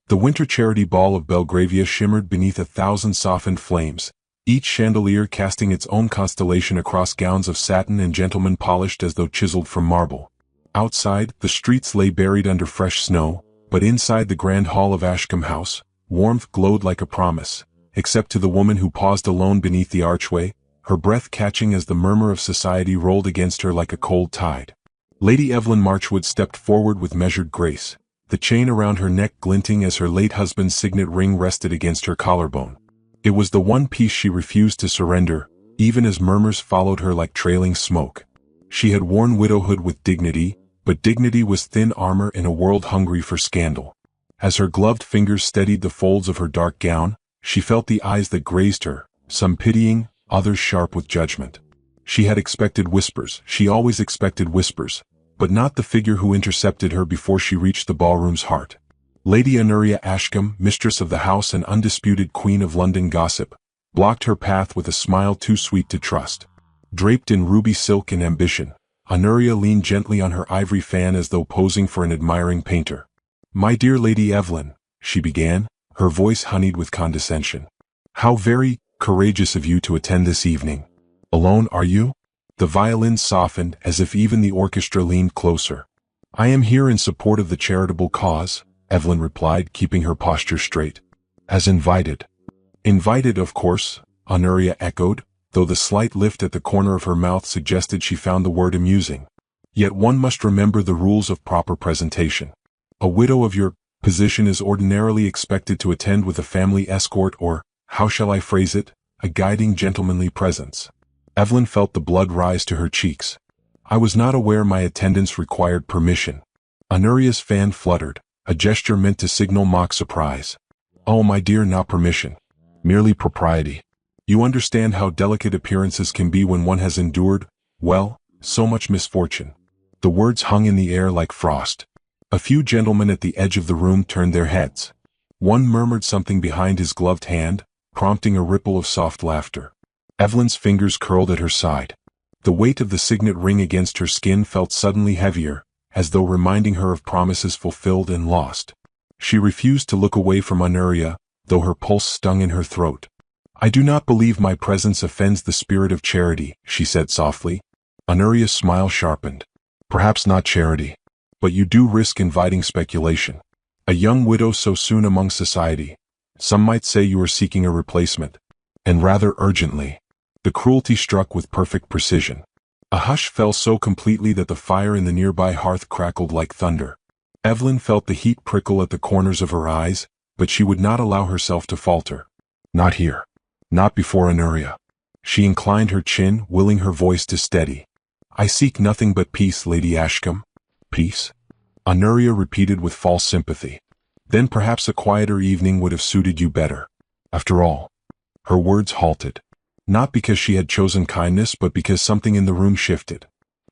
The winter charity ball of Belgravia shimmered beneath 1,000 softened flames, each chandelier casting its own constellation across gowns of satin and gentlemen polished as though chiseled from marble. Outside, the streets lay buried under fresh snow, but inside the grand hall of Ashcombe House, warmth glowed like a promise, except to the woman who paused alone beneath the archway, her breath catching as the murmur of society rolled against her like a cold tide. Lady Evelyn Marchwood stepped forward with measured grace, the chain around her neck glinting as her late husband's signet ring rested against her collarbone. It was the one piece she refused to surrender, even as murmurs followed her like trailing smoke. She had worn widowhood with dignity, but dignity was thin armor in a world hungry for scandal. As her gloved fingers steadied the folds of her dark gown, she felt the eyes that grazed her, some pitying, others sharp with judgment. She had expected whispers, she always expected whispers, but not the figure who intercepted her before she reached the ballroom's heart. Lady Honoria Ashcombe, mistress of the house and undisputed queen of London gossip, blocked her path with a smile too sweet to trust. Draped in ruby silk and ambition, Honoria leaned gently on her ivory fan as though posing for an admiring painter. "My dear Lady Evelyn," she began, her voice honeyed with condescension. "How very courageous of you to attend this evening. Alone, are you?" The violin softened as if even the orchestra leaned closer. "I am here in support of the charitable cause," Evelyn replied, keeping her posture straight. "As invited." "Invited, of course," Honoria echoed, though the slight lift at the corner of her mouth suggested she found the word amusing. "Yet one must remember the rules of proper presentation. A widow of your position is ordinarily expected to attend with a family escort or, how shall I phrase it, a guiding gentlemanly presence." Evelyn felt the blood rise to her cheeks. "I was not aware my attendance required permission." Honoria's fan fluttered, a gesture meant to signal mock surprise. "Oh, my dear, not permission. Merely propriety. You understand how delicate appearances can be when one has endured, well, so much misfortune." The words hung in the air like frost. A few gentlemen at the edge of the room turned their heads. One murmured something behind his gloved hand, prompting a ripple of soft laughter. Evelyn's fingers curled at her side. The weight of the signet ring against her skin felt suddenly heavier, as though reminding her of promises fulfilled and lost. She refused to look away from Honoria, though her pulse stung in her throat. "I do not believe my presence offends the spirit of charity," she said softly. Honoria's smile sharpened. "Perhaps not charity. But you do risk inviting speculation. A young widow so soon among society. Some might say you are seeking a replacement. And rather urgently." The cruelty struck with perfect precision. A hush fell so completely that the fire in the nearby hearth crackled like thunder. Evelyn felt the heat prickle at the corners of her eyes, but she would not allow herself to falter. "Not here. Not before Honoria." She inclined her chin, willing her voice to steady. "I seek nothing but peace, Lady Ashcombe." "Peace?" Honoria repeated with false sympathy. "Then perhaps a quieter evening would have suited you better. After all." Her words halted. Not because she had chosen kindness, but because something in the room shifted.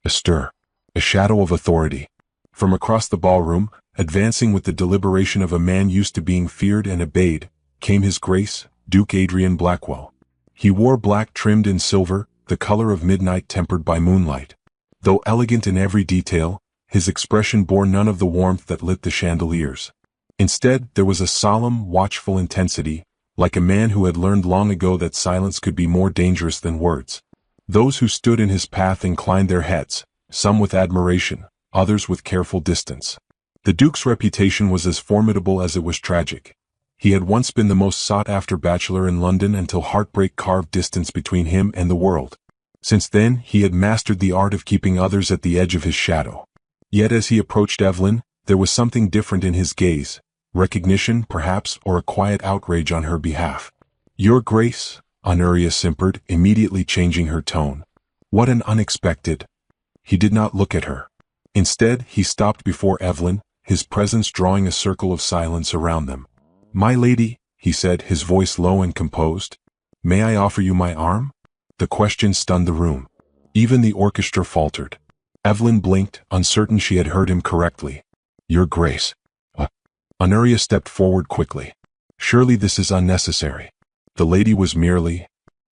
A stir. A shadow of authority. From across the ballroom, advancing with the deliberation of a man used to being feared and obeyed, came His Grace, Duke Adrian Blackwell. He wore black trimmed in silver, the color of midnight tempered by moonlight. Though elegant in every detail, his expression bore none of the warmth that lit the chandeliers. Instead, there was a solemn, watchful intensity, like a man who had learned long ago that silence could be more dangerous than words. Those who stood in his path inclined their heads, some with admiration, others with careful distance. The Duke's reputation was as formidable as it was tragic. He had once been the most sought-after bachelor in London until heartbreak carved distance between him and the world. Since then, he had mastered the art of keeping others at the edge of his shadow. Yet as he approached Evelyn, there was something different in his gaze. Recognition, perhaps, or a quiet outrage on her behalf. "Your Grace," Honoria simpered, immediately changing her tone. "What an unexpected—" He did not look at her. Instead, he stopped before Evelyn, his presence drawing a circle of silence around them. "My lady," he said, his voice low and composed, "may I offer you my arm?" The question stunned the room. Even the orchestra faltered. Evelyn blinked, uncertain she had heard him correctly. "Your Grace." Honoria stepped forward quickly. "Surely this is unnecessary." The lady was merely...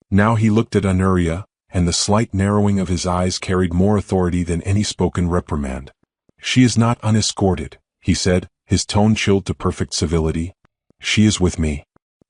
Now he looked at Honoria, and the slight narrowing of his eyes carried more authority than any spoken reprimand. "She is not unescorted," he said, his tone chilled to perfect civility. "She is with me."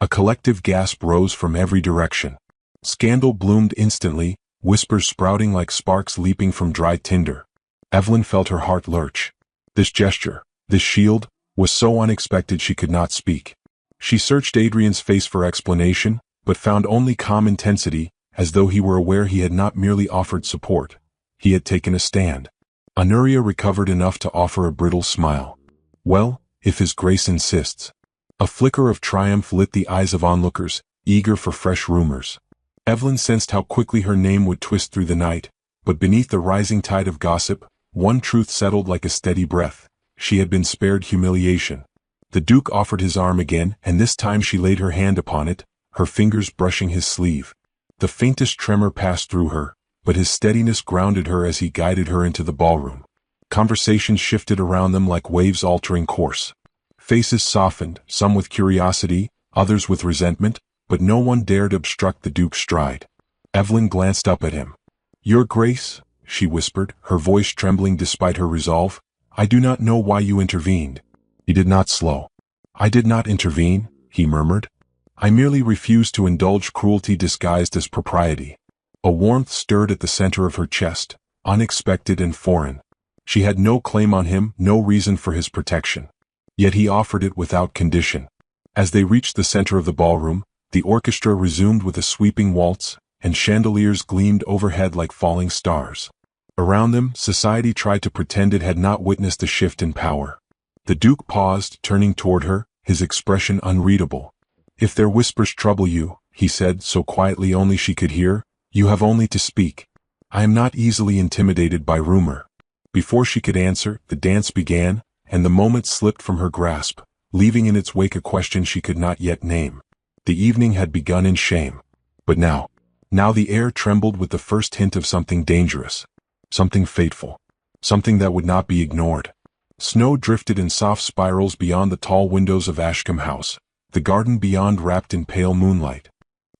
A collective gasp rose from every direction. Scandal bloomed instantly, whispers sprouting like sparks leaping from dry tinder. Evelyn felt her heart lurch. This gesture, this shield, was so unexpected she could not speak. She searched Adrian's face for explanation, but found only calm intensity, as though he were aware he had not merely offered support. He had taken a stand. Honoria recovered enough to offer a brittle smile. "Well, if His Grace insists." A flicker of triumph lit the eyes of onlookers, eager for fresh rumors. Evelyn sensed how quickly her name would twist through the night, but beneath the rising tide of gossip, one truth settled like a steady breath. She had been spared humiliation. The Duke offered his arm again, and this time she laid her hand upon it, her fingers brushing his sleeve. The faintest tremor passed through her, but his steadiness grounded her as he guided her into the ballroom. Conversations shifted around them like waves altering course. Faces softened, some with curiosity, others with resentment, but no one dared obstruct the Duke's stride. Evelyn glanced up at him. "Your Grace," she whispered, her voice trembling despite her resolve, "I do not know why you intervened." He did not slow. "I did not intervene," he murmured. "I merely refused to indulge cruelty disguised as propriety." A warmth stirred at the center of her chest, unexpected and foreign. She had no claim on him, no reason for his protection. Yet he offered it without condition. As they reached the center of the ballroom, the orchestra resumed with a sweeping waltz, and chandeliers gleamed overhead like falling stars. Around them, society tried to pretend it had not witnessed a shift in power. The Duke paused, turning toward her, his expression unreadable. "If their whispers trouble you," he said so quietly only she could hear, "you have only to speak. I am not easily intimidated by rumor." Before she could answer, the dance began, and the moment slipped from her grasp, leaving in its wake a question she could not yet name. The evening had begun in shame. But now the air trembled with the first hint of something dangerous. Something fateful. Something that would not be ignored. Snow drifted in soft spirals beyond the tall windows of Ashcombe House, the garden beyond wrapped in pale moonlight.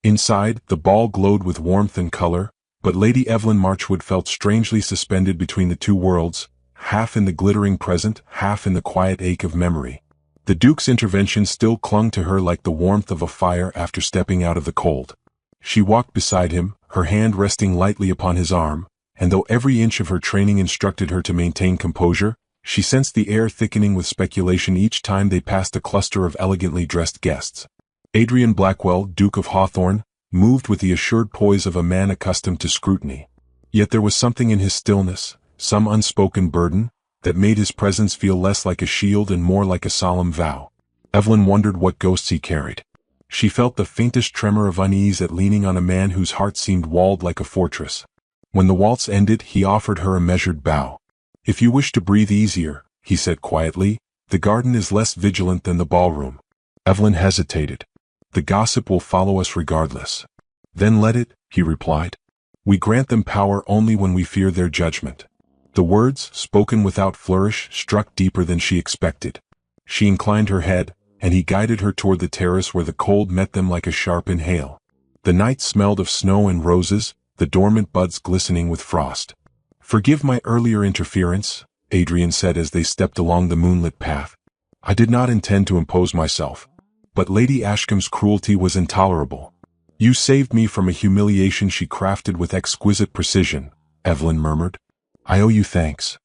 Inside, the ball glowed with warmth and color, but Lady Evelyn Marchwood felt strangely suspended between the two worlds, half in the glittering present, half in the quiet ache of memory. The Duke's intervention still clung to her like the warmth of a fire after stepping out of the cold. She walked beside him, her hand resting lightly upon his arm, and though every inch of her training instructed her to maintain composure, she sensed the air thickening with speculation each time they passed a cluster of elegantly dressed guests. Adrian Blackwell, Duke of Hawthorne, moved with the assured poise of a man accustomed to scrutiny. Yet there was something in his stillness, some unspoken burden, that made his presence feel less like a shield and more like a solemn vow. Evelyn wondered what ghosts he carried. She felt the faintest tremor of unease at leaning on a man whose heart seemed walled like a fortress. When the waltz ended, he offered her a measured bow. "If you wish to breathe easier," he said quietly, "the garden is less vigilant than the ballroom." Evelyn hesitated. "The gossip will follow us regardless." "Then let it," he replied. "We grant them power only when we fear their judgment." The words, spoken without flourish, struck deeper than she expected. She inclined her head, and he guided her toward the terrace where the cold met them like a sharp inhale. The night smelled of snow and roses, the dormant buds glistening with frost. "Forgive my earlier interference," Adrian said as they stepped along the moonlit path. "I did not intend to impose myself. But Lady Ashcombe's cruelty was intolerable." "You saved me from a humiliation she crafted with exquisite precision," Evelyn murmured. "I owe you thanks."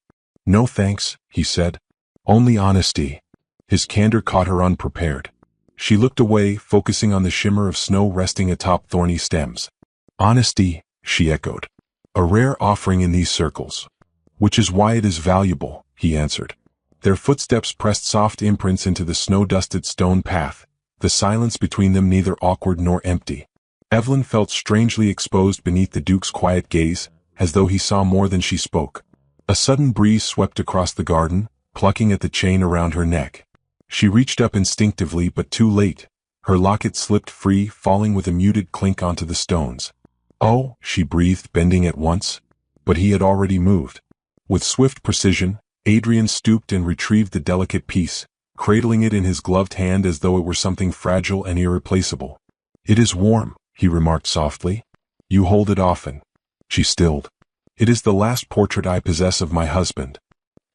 "No thanks," he said. "Only honesty." His candor caught her unprepared. She looked away, focusing on the shimmer of snow resting atop thorny stems. "Honesty," she echoed. "A rare offering in these circles." "Which is why it is valuable," he answered. Their footsteps pressed soft imprints into the snow-dusted stone path, the silence between them neither awkward nor empty. Evelyn felt strangely exposed beneath the Duke's quiet gaze, as though he saw more than she spoke. A sudden breeze swept across the garden, plucking at the chain around her neck. She reached up instinctively, but too late. Her locket slipped free, falling with a muted clink onto the stones. "Oh," she breathed, bending at once. But he had already moved. With swift precision, Adrian stooped and retrieved the delicate piece, cradling it in his gloved hand as though it were something fragile and irreplaceable. "It is warm," he remarked softly. "You hold it often." She stilled. "It is the last portrait I possess of my husband."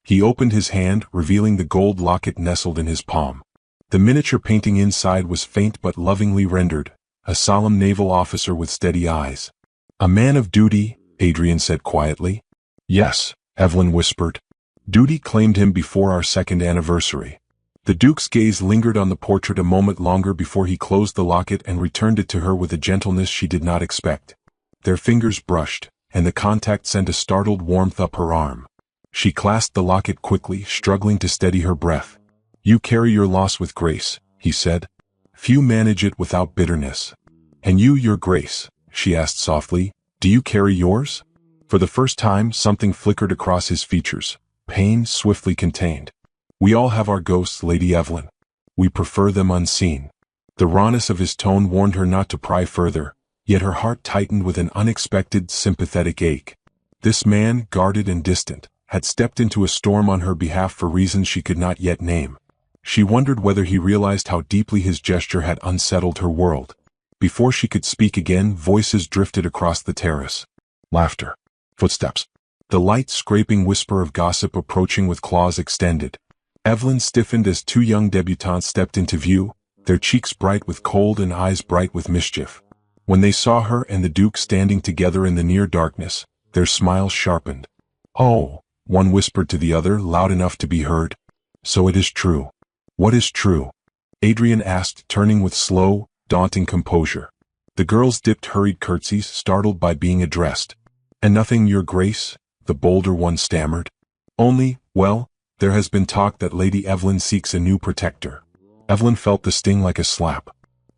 He opened his hand, revealing the gold locket nestled in his palm. The miniature painting inside was faint but lovingly rendered, a solemn naval officer with steady eyes. "A man of duty," Adrian said quietly. "Yes," Evelyn whispered. "Duty claimed him before our second anniversary." The Duke's gaze lingered on the portrait a moment longer before he closed the locket and returned it to her with a gentleness she did not expect. Their fingers brushed, and the contact sent a startled warmth up her arm. She clasped the locket quickly, struggling to steady her breath. "You carry your loss with grace," he said. "Few manage it without bitterness." "And you, your grace," she asked softly, "do you carry yours?" For the first time, something flickered across his features, pain swiftly contained. "We all have our ghosts, Lady Evelyn. We prefer them unseen." The rawness of his tone warned her not to pry further, yet her heart tightened with an unexpected, sympathetic ache. This man, guarded and distant, had stepped into a storm on her behalf for reasons she could not yet name. She wondered whether he realized how deeply his gesture had unsettled her world. Before she could speak again, voices drifted across the terrace. Laughter. Footsteps. The light scraping whisper of gossip approaching with claws extended. Evelyn stiffened as two young debutantes stepped into view, their cheeks bright with cold and eyes bright with mischief. When they saw her and the Duke standing together in the near darkness, their smiles sharpened. "Oh," one whispered to the other, loud enough to be heard. "So it is true." "What is true?" Adrian asked, turning with slow, daunting composure. The girls dipped hurried curtsies, startled by being addressed. "And nothing, your grace," the bolder one stammered. "Only, well, there has been talk that Lady Evelyn seeks a new protector." Evelyn felt the sting like a slap.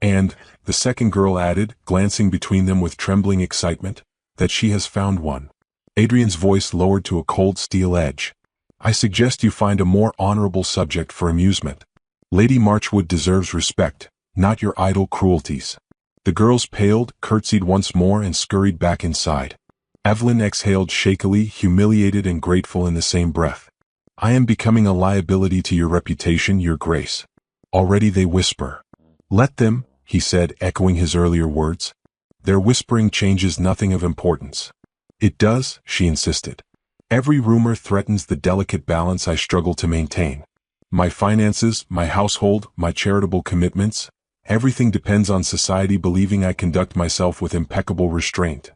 "And," the second girl added, glancing between them with trembling excitement, "that she has found one." Adrian's voice lowered to a cold steel edge. "I suggest you find a more honorable subject for amusement. Lady Marchwood deserves respect, not your idle cruelties." The girls paled, curtsied once more and scurried back inside. Evelyn exhaled shakily, humiliated and grateful in the same breath. "I am becoming a liability to your reputation, your grace." Already they whisper. "Let them," he said, echoing his earlier words. "Their whispering changes nothing of importance." "It does," she insisted. "Every rumor threatens the delicate balance I struggle to maintain. My finances, my household, my charitable commitments, everything depends on society believing I conduct myself with impeccable restraint."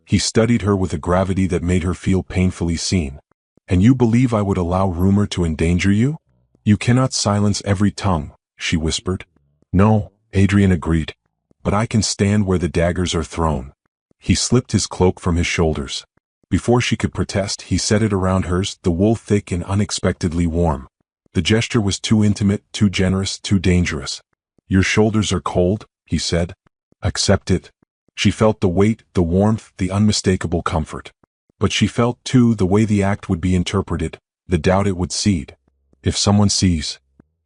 He studied her with a gravity that made her feel painfully seen. "And you believe I would allow rumor to endanger you?" "You cannot silence every tongue," she whispered. "No," Adrian agreed. "But I can stand where the daggers are thrown." He slipped his cloak from his shoulders. Before she could protest, he set it around hers, the wool thick and unexpectedly warm. The gesture was too intimate, too generous, too dangerous. "Your shoulders are cold," he said. "Accept it." She felt the weight, the warmth, the unmistakable comfort. But she felt, too, the way the act would be interpreted, the doubt it would seed. "If someone sees."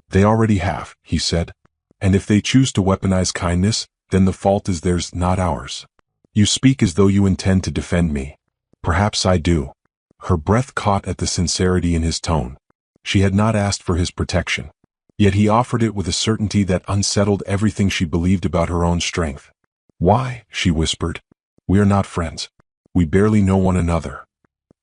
"They already have," he said. "And if they choose to weaponize kindness, then the fault is theirs, not ours." "You speak as though you intend to defend me." "Perhaps I do." Her breath caught at the sincerity in his tone. She had not asked for his protection. Yet he offered it with a certainty that unsettled everything she believed about her own strength. "Why?" she whispered. "We are not friends. We barely know one another."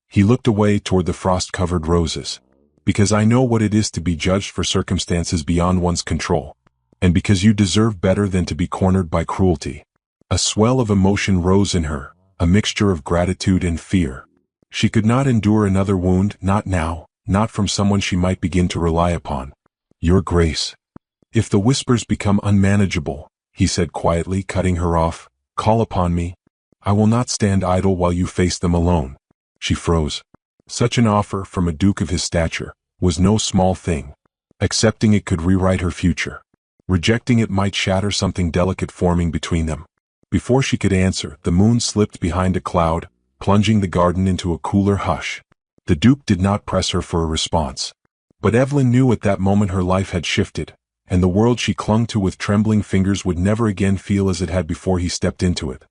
He looked away toward the frost-covered roses. "Because I know what it is to be judged for circumstances beyond one's control. And because you deserve better than to be cornered by cruelty." A swell of emotion rose in her, a mixture of gratitude and fear. She could not endure another wound, not now, not from someone she might begin to rely upon. "Your grace." "If the whispers become unmanageable," he said quietly, cutting her off, "call upon me. I will not stand idle while you face them alone." She froze. Such an offer, from a duke of his stature, was no small thing. Accepting it could rewrite her future. Rejecting it might shatter something delicate forming between them. Before she could answer, the moon slipped behind a cloud, plunging the garden into a cooler hush. The Duke did not press her for a response. But Evelyn knew at that moment her life had shifted, and the world she clung to with trembling fingers would never again feel as it had before he stepped into it.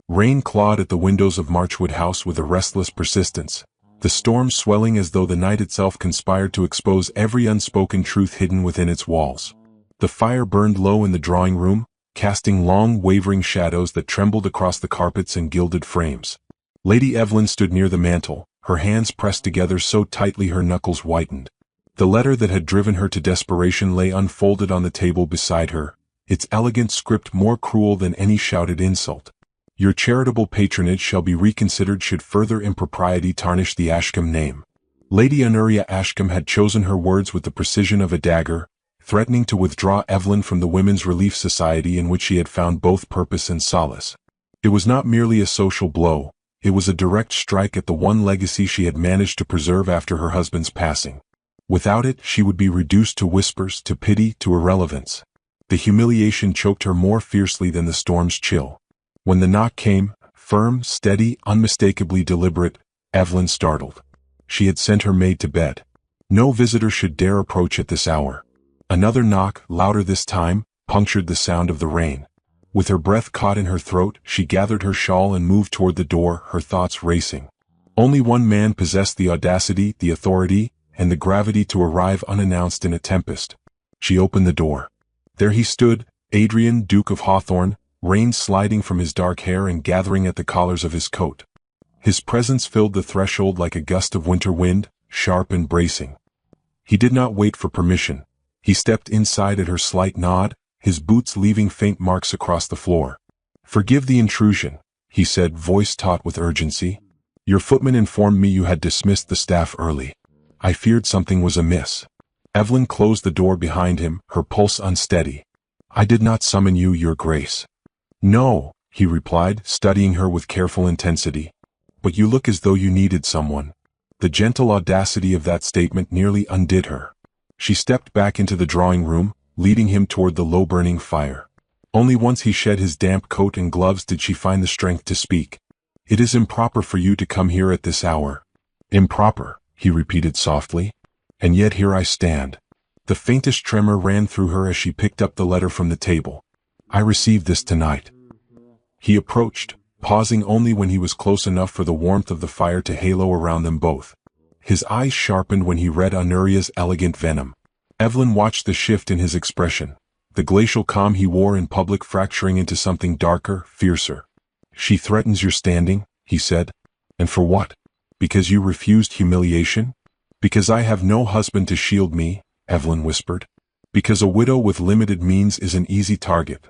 Rain clawed at the windows of Marchwood House with a restless persistence, the storm swelling as though the night itself conspired to expose every unspoken truth hidden within its walls. The fire burned low in the drawing room, casting long, wavering shadows that trembled across the carpets and gilded frames. Lady Evelyn stood near the mantel, her hands pressed together so tightly her knuckles whitened. The letter that had driven her to desperation lay unfolded on the table beside her, its elegant script more cruel than any shouted insult. Your charitable patronage shall be reconsidered should further impropriety tarnish the Ashcombe name. Lady Honoria Ashcombe had chosen her words with the precision of a dagger, threatening to withdraw Evelyn from the Women's Relief Society in which she had found both purpose and solace. It was not merely a social blow, it was a direct strike at the one legacy she had managed to preserve after her husband's passing. Without it, she would be reduced to whispers, to pity, to irrelevance. The humiliation choked her more fiercely than the storm's chill. When the knock came, firm, steady, unmistakably deliberate, Evelyn startled. She had sent her maid to bed. No visitor should dare approach at this hour. Another knock, louder this time, punctured the sound of the rain. With her breath caught in her throat, she gathered her shawl and moved toward the door, her thoughts racing. Only one man possessed the audacity, the authority, and the gravity to arrive unannounced in a tempest. She opened the door. There he stood, Adrian, Duke of Hawthorne, rain sliding from his dark hair and gathering at the collars of his coat. His presence filled the threshold like a gust of winter wind, sharp and bracing. He did not wait for permission. He stepped inside at her slight nod, his boots leaving faint marks across the floor. "Forgive the intrusion," he said, voice taut with urgency. "Your footman informed me you had dismissed the staff early. I feared something was amiss." Evelyn closed the door behind him, her pulse unsteady. "I did not summon you, Your Grace." "No," he replied, studying her with careful intensity. "But you look as though you needed someone." The gentle audacity of that statement nearly undid her. She stepped back into the drawing room, leading him toward the low-burning fire. Only once he shed his damp coat and gloves did she find the strength to speak. "It is improper for you to come here at this hour." "Improper," he repeated softly. "And yet here I stand." The faintest tremor ran through her as she picked up the letter from the table. "I received this tonight." He approached, pausing only when he was close enough for the warmth of the fire to halo around them both. His eyes sharpened when he read Honoria's elegant venom. Evelyn watched the shift in his expression, the glacial calm he wore in public fracturing into something darker, fiercer. "She threatens your standing," he said. "And for what? Because you refused humiliation?" "Because I have no husband to shield me," Evelyn whispered. "Because a widow with limited means is an easy target."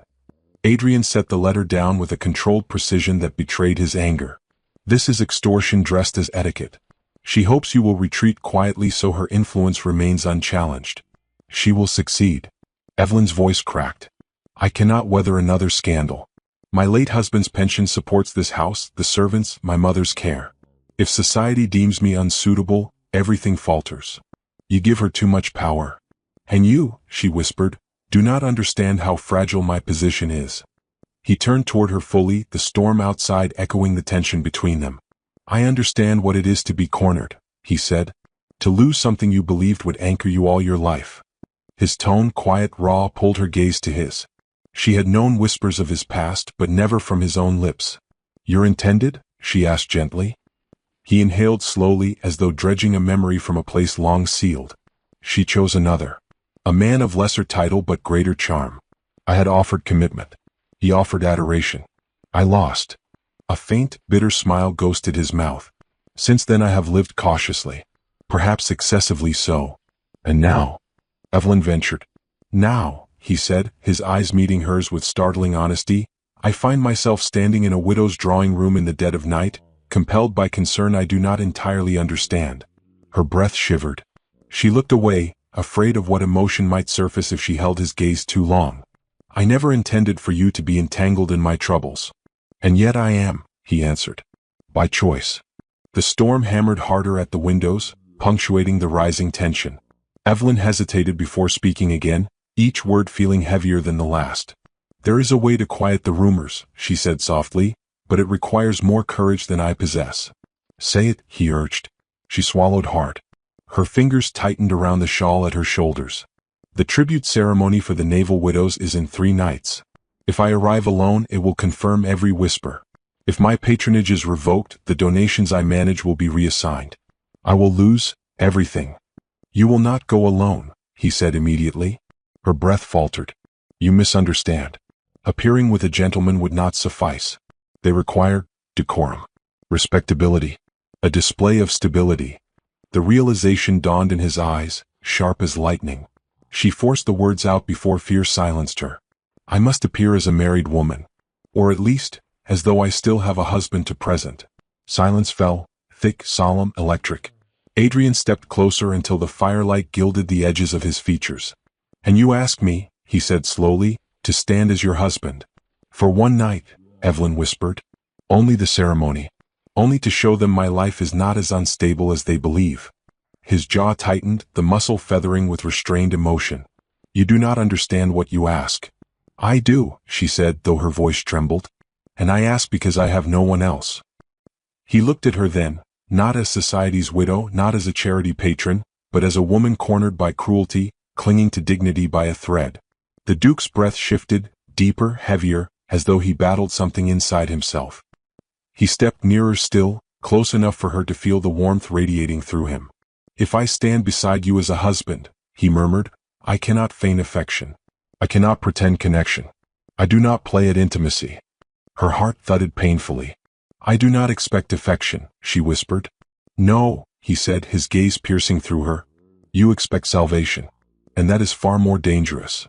Adrian set the letter down with a controlled precision that betrayed his anger. "This is extortion dressed as etiquette. She hopes you will retreat quietly so her influence remains unchallenged." "She will succeed." Evelyn's voice cracked. "I cannot weather another scandal. My late husband's pension supports this house, the servants, my mother's care. If society deems me unsuitable, everything falters. You give her too much power. And you," she whispered, "do not understand how fragile my position is." He turned toward her fully, the storm outside echoing the tension between them. "I understand what it is to be cornered," he said. "To lose something you believed would anchor you all your life." His tone, quiet, raw, pulled her gaze to his. She had known whispers of his past, but never from his own lips. "You're intended?" she asked gently. He inhaled slowly, as though dredging a memory from a place long sealed. "She chose another. A man of lesser title but greater charm. I had offered commitment. He offered adoration. I lost." A faint, bitter smile ghosted his mouth. "Since then I have lived cautiously. Perhaps excessively so. And now?" Evelyn ventured. "Now," he said, his eyes meeting hers with startling honesty, "I find myself standing in a widow's drawing room in the dead of night, compelled by concern I do not entirely understand." Her breath shivered. She looked away, afraid of what emotion might surface if she held his gaze too long. "I never intended for you to be entangled in my troubles. And yet I am," he answered. "By choice." The storm hammered harder at the windows, punctuating the rising tension. Evelyn hesitated before speaking again, each word feeling heavier than the last. "There is a way to quiet the rumors," she said softly, "but it requires more courage than I possess." "Say it," he urged. She swallowed hard. Her fingers tightened around the shawl at her shoulders. "The tribute ceremony for the naval widows is in 3 nights. If I arrive alone, it will confirm every whisper. If my patronage is revoked, the donations I manage will be reassigned. I will lose everything." "You will not go alone," he said immediately. Her breath faltered. "You misunderstand. Appearing with a gentleman would not suffice. They require decorum, respectability. A display of stability. The realization dawned in his eyes, sharp as lightning. She forced the words out before fear silenced her. I must appear as a married woman. Or at least, as though I still have a husband to present. Silence fell, thick, solemn, electric. Adrian stepped closer until the firelight gilded the edges of his features. And you ask me, he said slowly, to stand as your husband. For one night, Evelyn whispered. Only the ceremony. Only to show them my life is not as unstable as they believe. His jaw tightened, the muscle feathering with restrained emotion. You do not understand what you ask. I do, she said, though her voice trembled. And I ask because I have no one else. He looked at her then, not as society's widow, not as a charity patron, but as a woman cornered by cruelty, clinging to dignity by a thread. The Duke's breath shifted, deeper, heavier, as though he battled something inside himself. He stepped nearer still, close enough for her to feel the warmth radiating through him. If I stand beside you as a husband, he murmured, I cannot feign affection. I cannot pretend connection. I do not play at intimacy. Her heart thudded painfully. I do not expect affection, she whispered. No, he said, his gaze piercing through her. You expect salvation. And that is far more dangerous.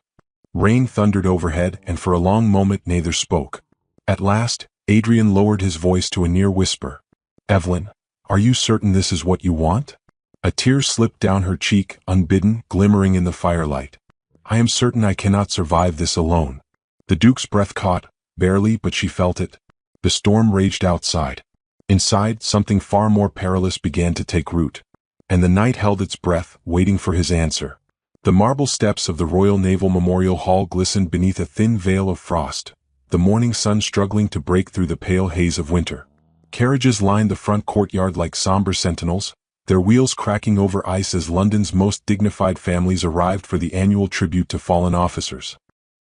Rain thundered overhead, and for a long moment neither spoke. At last, Adrian lowered his voice to a near whisper. Evelyn, are you certain this is what you want? A tear slipped down her cheek, unbidden, glimmering in the firelight. I am certain I cannot survive this alone. The Duke's breath caught, barely, but she felt it. The storm raged outside. Inside, something far more perilous began to take root. And the night held its breath, waiting for his answer. The marble steps of the Royal Naval Memorial Hall glistened beneath a thin veil of frost, the morning sun struggling to break through the pale haze of winter. Carriages lined the front courtyard like somber sentinels, their wheels cracking over ice as London's most dignified families arrived for the annual tribute to fallen officers.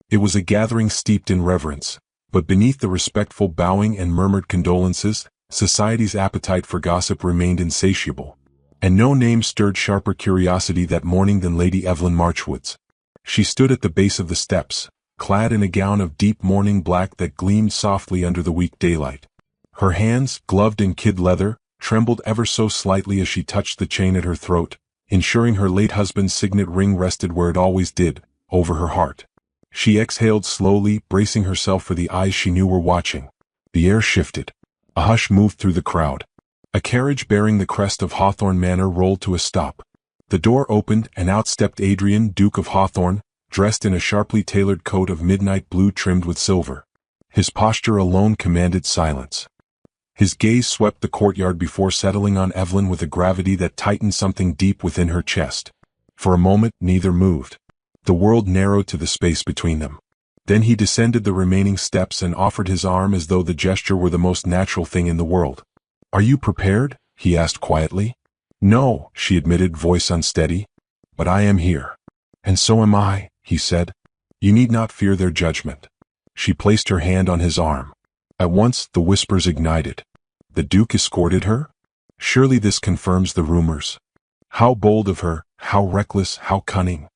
It was a gathering steeped in reverence, but beneath the respectful bowing and murmured condolences, society's appetite for gossip remained insatiable. And no name stirred sharper curiosity that morning than Lady Evelyn Marchwood's. She stood at the base of the steps, clad in a gown of deep mourning black that gleamed softly under the weak daylight. Her hands, gloved in kid leather, trembled ever so slightly as she touched the chain at her throat, ensuring her late husband's signet ring rested where it always did, over her heart. She exhaled slowly, bracing herself for the eyes she knew were watching. The air shifted. A hush moved through the crowd. A carriage bearing the crest of Hawthorne Manor rolled to a stop. The door opened, and out stepped Adrian, Duke of Hawthorne, dressed in a sharply tailored coat of midnight blue trimmed with silver. His posture alone commanded silence. His gaze swept the courtyard before settling on Evelyn with a gravity that tightened something deep within her chest. For a moment, neither moved. The world narrowed to the space between them. Then he descended the remaining steps and offered his arm as though the gesture were the most natural thing in the world. Are you prepared? He asked quietly. No, she admitted, voice unsteady. But I am here. And so am I, he said. You need not fear their judgment. She placed her hand on his arm. At once, the whispers ignited. The Duke escorted her? Surely this confirms the rumors. How bold of her, how reckless, how cunning.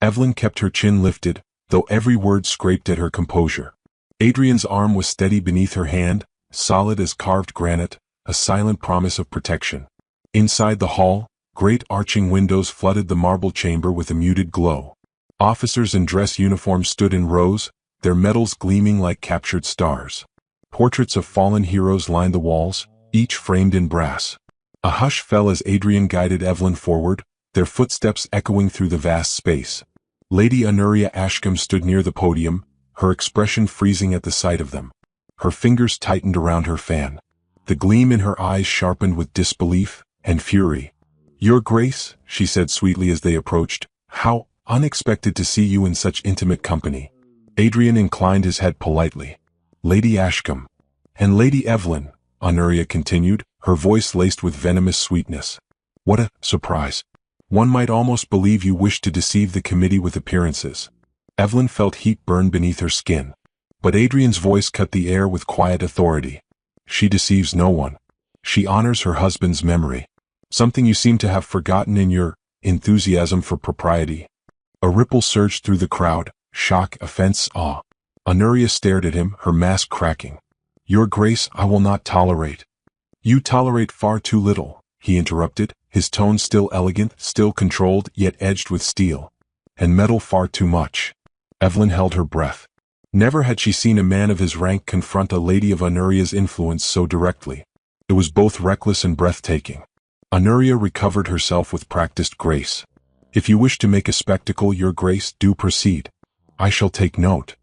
Evelyn kept her chin lifted, though every word scraped at her composure. Adrian's arm was steady beneath her hand, solid as carved granite, a silent promise of protection. Inside the hall, great arching windows flooded the marble chamber with a muted glow. Officers in dress uniforms stood in rows, their medals gleaming like captured stars. Portraits of fallen heroes lined the walls, each framed in brass. A hush fell as Adrian guided Evelyn forward, their footsteps echoing through the vast space. Lady Honoria Ashcombe stood near the podium, her expression freezing at the sight of them. Her fingers tightened around her fan. The gleam in her eyes sharpened with disbelief and fury. Your Grace, she said sweetly as they approached, how unexpected to see you in such intimate company. Adrian inclined his head politely. Lady Ashcombe. And Lady Evelyn, Honoria continued, her voice laced with venomous sweetness. What a surprise. One might almost believe you wished to deceive the committee with appearances. Evelyn felt heat burn beneath her skin. But Adrian's voice cut the air with quiet authority. She deceives no one. She honors her husband's memory. Something you seem to have forgotten in your enthusiasm for propriety. A ripple surged through the crowd, shock, offense, awe. Honoria stared at him, her mask cracking. Your Grace, I will not tolerate. You tolerate far too little, he interrupted, his tone still elegant, still controlled, yet edged with steel. And meddle far too much. Evelyn held her breath. Never had she seen a man of his rank confront a lady of Honoria's influence so directly. It was both reckless and breathtaking. Honoria recovered herself with practiced grace. If you wish to make a spectacle, your grace, do proceed. I shall take note.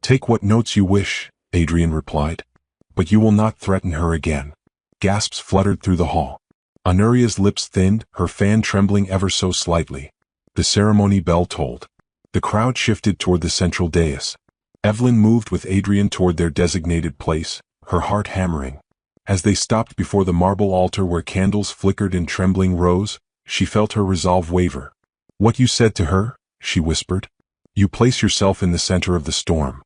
Take what notes you wish, Adrian replied. But you will not threaten her again. Gasps fluttered through the hall. Honoria's lips thinned, her fan trembling ever so slightly. The ceremony bell tolled. The crowd shifted toward the central dais. Evelyn moved with Adrian toward their designated place, her heart hammering. As they stopped before the marble altar where candles flickered in trembling rows, she felt her resolve waver. What you said to her, she whispered. You place yourself in the center of the storm.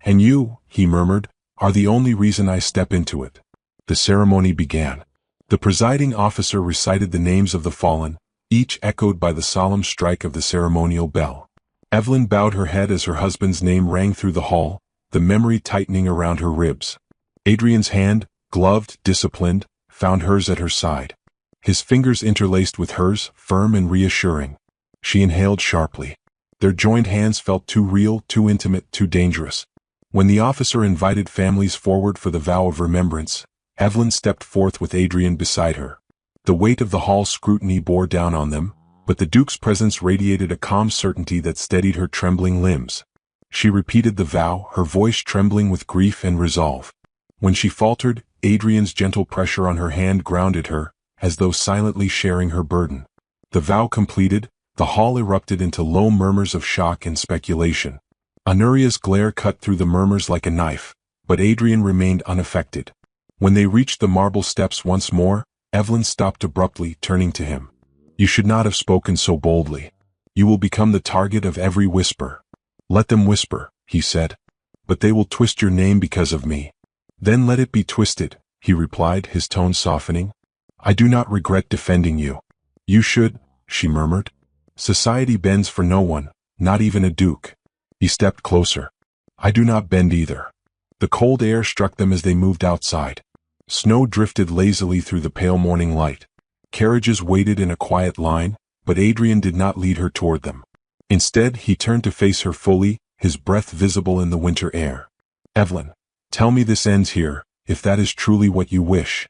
And you, he murmured, are the only reason I step into it. The ceremony began. The presiding officer recited the names of the fallen, each echoed by the solemn strike of the ceremonial bell. Evelyn bowed her head as her husband's name rang through the hall, the memory tightening around her ribs. Adrian's hand, gloved, disciplined, found hers at her side. His fingers interlaced with hers, firm and reassuring. She inhaled sharply. Their joined hands felt too real, too intimate, too dangerous. When the officer invited families forward for the vow of remembrance, Evelyn stepped forth with Adrian beside her. The weight of the hall's scrutiny bore down on them, but the Duke's presence radiated a calm certainty that steadied her trembling limbs. She repeated the vow, her voice trembling with grief and resolve. When she faltered, Adrian's gentle pressure on her hand grounded her, as though silently sharing her burden. The vow completed, the hall erupted into low murmurs of shock and speculation. Honoria's glare cut through the murmurs like a knife, but Adrian remained unaffected. When they reached the marble steps once more, Evelyn stopped abruptly, turning to him. You should not have spoken so boldly. You will become the target of every whisper. Let them whisper, he said. But they will twist your name because of me. Then let it be twisted, he replied, his tone softening. I do not regret defending you. You should, she murmured. Society bends for no one, not even a duke. He stepped closer. I do not bend either. The cold air struck them as they moved outside. Snow drifted lazily through the pale morning light. Carriages waited in a quiet line, but Adrian did not lead her toward them. Instead, he turned to face her fully, his breath visible in the winter air. Evelyn, tell me this ends here, if that is truly what you wish.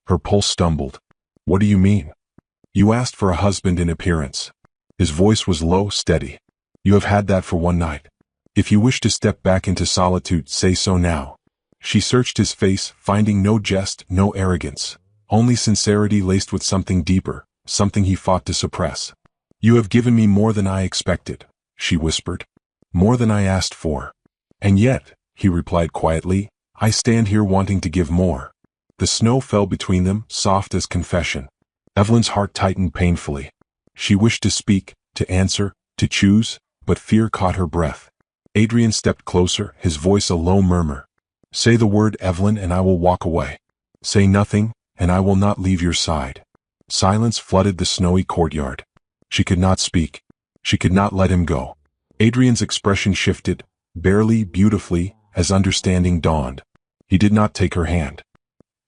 Her pulse stumbled. What do you mean? You asked for a husband in appearance. His voice was low, steady. You have had that for one night. If you wish to step back into solitude, say so now. She searched his face, finding no jest, no arrogance. Only sincerity laced with something deeper, something he fought to suppress. You have given me more than I expected, she whispered. More than I asked for. And yet, he replied quietly, I stand here wanting to give more. The snow fell between them, soft as confession. Evelyn's heart tightened painfully. She wished to speak, to answer, to choose, but fear caught her breath. Adrian stepped closer, his voice a low murmur. Say the word, Evelyn, and I will walk away. Say nothing, and I will not leave your side. Silence flooded the snowy courtyard. She could not speak. She could not let him go. Adrian's expression shifted, barely, beautifully, as understanding dawned. He did not take her hand.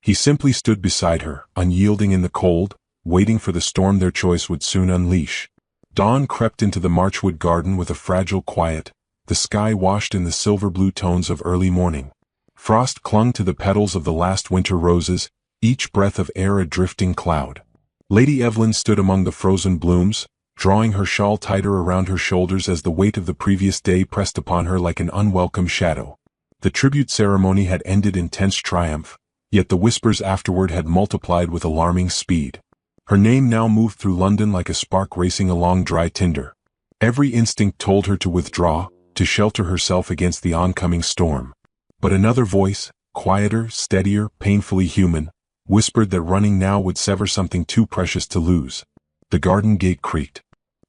He simply stood beside her, unyielding in the cold, waiting for the storm their choice would soon unleash. Dawn crept into the Marchwood garden with a fragile quiet, the sky washed in the silver-blue tones of early morning. Frost clung to the petals of the last winter roses, each breath of air a drifting cloud. Lady Evelyn stood among the frozen blooms, drawing her shawl tighter around her shoulders as the weight of the previous day pressed upon her like an unwelcome shadow. The tribute ceremony had ended in tense triumph, yet the whispers afterward had multiplied with alarming speed. Her name now moved through London like a spark racing along dry tinder. Every instinct told her to withdraw, to shelter herself against the oncoming storm. But another voice, quieter, steadier, painfully human, whispered that running now would sever something too precious to lose. The garden gate creaked.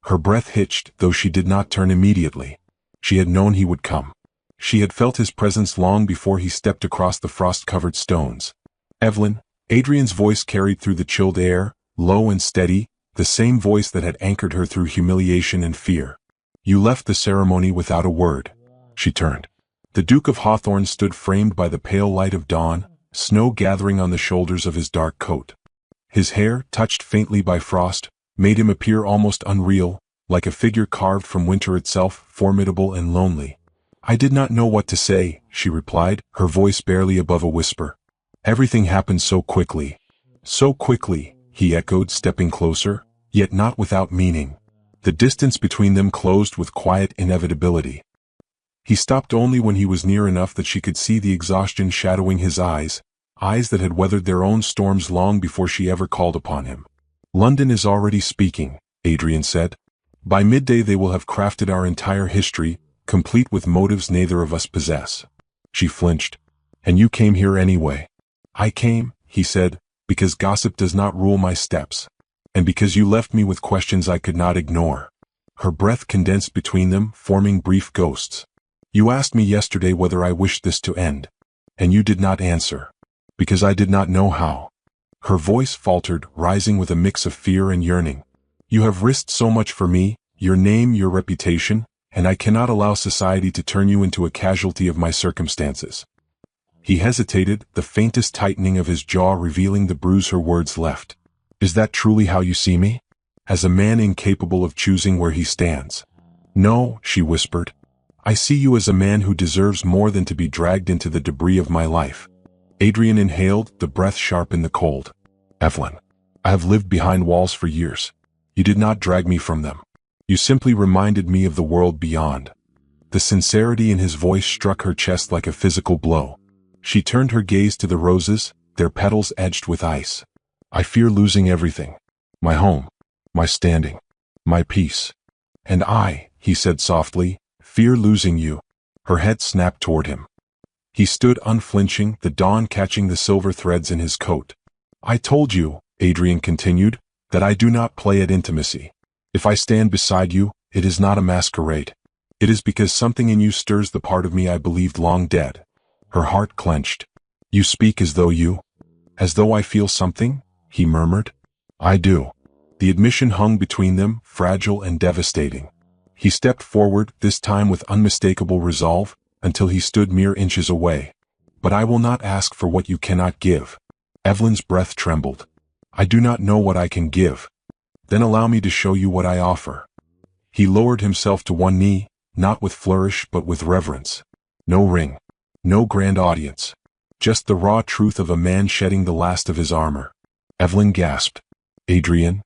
Her breath hitched, though she did not turn immediately. She had known he would come. She had felt his presence long before he stepped across the frost-covered stones. Evelyn, Adrian's voice carried through the chilled air, low and steady, the same voice that had anchored her through humiliation and fear. You left the ceremony without a word. She turned. The Duke of Hawthorne stood framed by the pale light of dawn, snow gathering on the shoulders of his dark coat. His hair, touched faintly by frost, made him appear almost unreal, like a figure carved from winter itself, formidable and lonely. "I did not know what to say," she replied, her voice barely above a whisper. "Everything happened so quickly." "So quickly," he echoed, stepping closer, yet not without meaning. The distance between them closed with quiet inevitability. He stopped only when he was near enough that she could see the exhaustion shadowing his eyes, eyes that had weathered their own storms long before she ever called upon him. "London is already speaking," Adrian said. "By midday they will have crafted our entire history, complete with motives neither of us possess." She flinched. "And you came here anyway." "I came," he said, "because gossip does not rule my steps. And because you left me with questions I could not ignore." Her breath condensed between them, forming brief ghosts. "You asked me yesterday whether I wished this to end. And you did not answer. Because I did not know how." Her voice faltered, rising with a mix of fear and yearning. "You have risked so much for me, your name, your reputation, and I cannot allow society to turn you into a casualty of my circumstances." He hesitated, the faintest tightening of his jaw revealing the bruise her words left. "Is that truly how you see me? As a man incapable of choosing where he stands?" "No," she whispered. "I see you as a man who deserves more than to be dragged into the debris of my life." Adrian inhaled, the breath sharp in the cold. "Evelyn, I have lived behind walls for years. You did not drag me from them. You simply reminded me of the world beyond." The sincerity in his voice struck her chest like a physical blow. She turned her gaze to the roses, their petals edged with ice. "I fear losing everything. My home, my standing, my peace." "And I," he said softly, "fear losing you." Her head snapped toward him. He stood unflinching, the dawn catching the silver threads in his coat. "I told you," Adrian continued, "that I do not play at intimacy. If I stand beside you, it is not a masquerade. It is because something in you stirs the part of me I believed long dead." Her heart clenched. "You speak as though I feel something?" he murmured. "I do." The admission hung between them, fragile and devastating. He stepped forward, this time with unmistakable resolve, until he stood mere inches away. "But I will not ask for what you cannot give." Evelyn's breath trembled. "I do not know what I can give." "Then allow me to show you what I offer." He lowered himself to one knee, not with flourish but with reverence. No ring. No grand audience. Just the raw truth of a man shedding the last of his armor. Evelyn gasped. "Adrian?"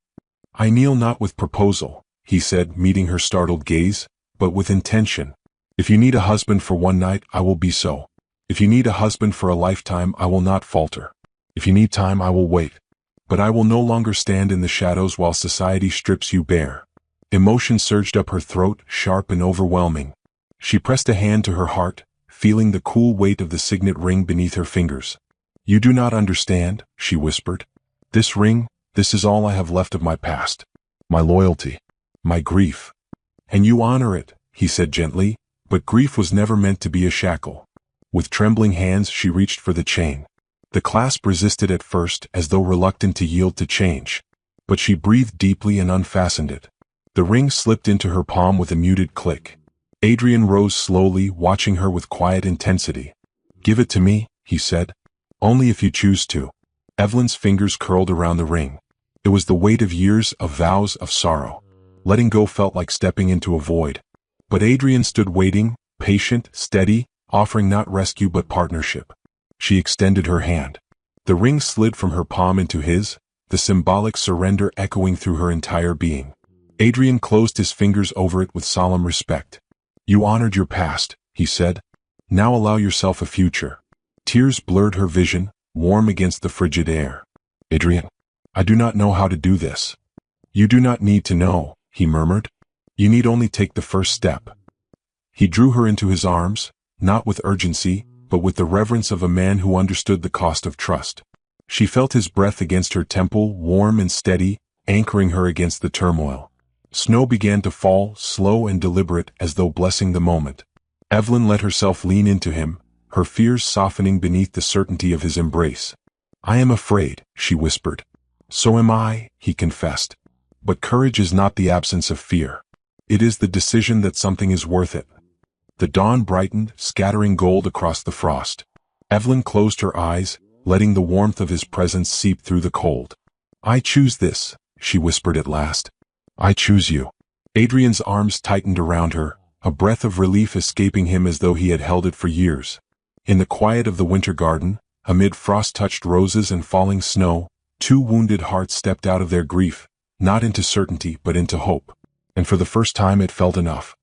"I kneel not with proposal," he said, meeting her startled gaze, "but with intention. If you need a husband for one night, I will be so. If you need a husband for a lifetime, I will not falter. If you need time, I will wait. But I will no longer stand in the shadows while society strips you bare." Emotion surged up her throat, sharp and overwhelming. She pressed a hand to her heart, feeling the cool weight of the signet ring beneath her fingers. "You do not understand," she whispered. "This ring, this is all I have left of my past. My loyalty. My grief." "And you honor it," he said gently, "but grief was never meant to be a shackle." With trembling hands she reached for the chain. The clasp resisted at first, as though reluctant to yield to change. But she breathed deeply and unfastened it. The ring slipped into her palm with a muted click. Adrian rose slowly, watching her with quiet intensity. "Give it to me," he said. "Only if you choose to." Evelyn's fingers curled around the ring. It was the weight of years, of vows, of sorrow. Letting go felt like stepping into a void. But Adrian stood waiting, patient, steady, offering not rescue but partnership. She extended her hand. The ring slid from her palm into his, the symbolic surrender echoing through her entire being. Adrian closed his fingers over it with solemn respect. "You honored your past," he said. "Now allow yourself a future." Tears blurred her vision, warm against the frigid air. "Adrian, I do not know how to do this." "You do not need to know," he murmured. "You need only take the first step." He drew her into his arms, not with urgency, but with the reverence of a man who understood the cost of trust. She felt his breath against her temple, warm and steady, anchoring her against the turmoil. Snow began to fall, slow and deliberate, as though blessing the moment. Evelyn let herself lean into him, her fears softening beneath the certainty of his embrace. "I am afraid," she whispered. "So am I," he confessed. "But courage is not the absence of fear. It is the decision that something is worth it." The dawn brightened, scattering gold across the frost. Evelyn closed her eyes, letting the warmth of his presence seep through the cold. "I choose this," she whispered at last. "I choose you." Adrian's arms tightened around her, a breath of relief escaping him as though he had held it for years. In the quiet of the winter garden, amid frost-touched roses and falling snow, two wounded hearts stepped out of their grief, not into certainty but into hope. And for the first time it felt enough.